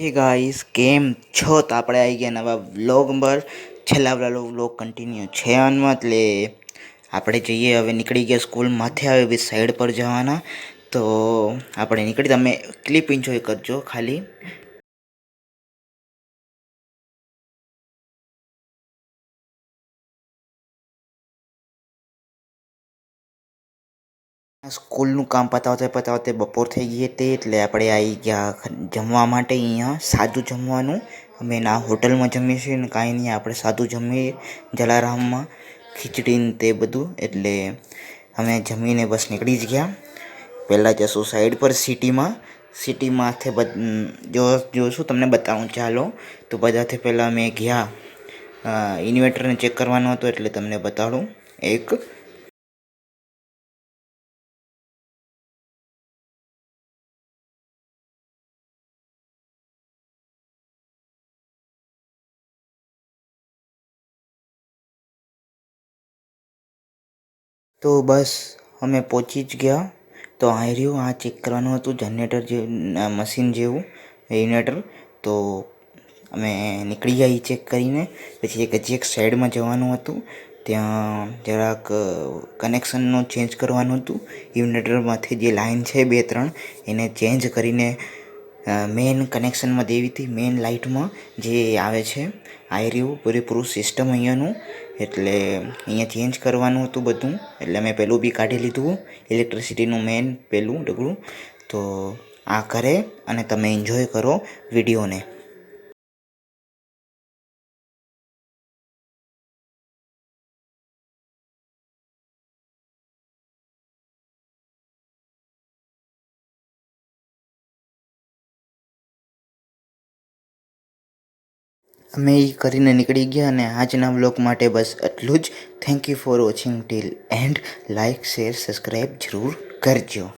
હે ગાઈસ કેમ છો? તો આપણે આવી ગયા નવા વ્લોગ પર. છેલ્લા વ્લોગ કન્ટિન્યુ છે આનમાં, એટલે આપણે જઈએ હવે. નીકળી ગયા સ્કૂલમાંથી, આવે બી સાઈડ પર જવાના. તો આપણે નીકળી, તમે ક્લિપ એન્જોય કરજો ખાલી. સ્કૂલનું કામ પતાવતે બપોર થઈ ગઈ હતી, એટલે આપણે આવી ગયા જમવા માટે. અહીંયા સાદું જમવાનું અમે ના હોટલમાં જમીએ છીએ ને કાંઈ નહીં, આપણે સાદું જમીએ જલારામમાં, ખીચડી ને તે બધું. એટલે અમે જમીને બસ નીકળી જ ગયા. પહેલાં જશું સાઈડ પર સિટીમાંથી જોશું, તમને બતાવું ચાલો. તો બધાથી પહેલાં અમે ગયા ઇન્વર્ટરને ચેક કરવાનો હતો, એટલે તમને બતાડું એક. તો બસ અમે પહોંચી જ ગયા. તો આ રહ્યું, આ ચેક કરવાનું હતું જનરેટર જે મશીન જેવું ઇન્વર્ટર. તો અમે નીકળી ગયા એ ચેક કરીને. પછી હજી એક સાઈડમાં જવાનું હતું, ત્યાં જરાક કનેક્શનનું ચેન્જ કરવાનું હતું. ઇન્વર્ટરમાંથી જે લાઇન છે બે ત્રણ, એને ચેન્જ કરીને મેઇન કનેક્શનમાં દેવી હતી. મેઇન લાઇટમાં જે આવે છે આ રહ્યું પૂરેપૂરું સિસ્ટમ અહીંયાનું. એટલે અહીંયા ચેન્જ કરવાનું હતું બધું. એટલે મેં પહેલું બી કાઢી લીધું, ઇલેક્ટ્રિસિટીનું મેઇન પહેલું ડગલું. તો આ કરે અને તમે એન્જોય કરો વિડીયોને. અમે એ કરીને નીકળી ગયા. અને આજના વ્લોગ માટે બસ એટલું જ. Thank you for watching till end. Like share subscribe જરૂર કરજો.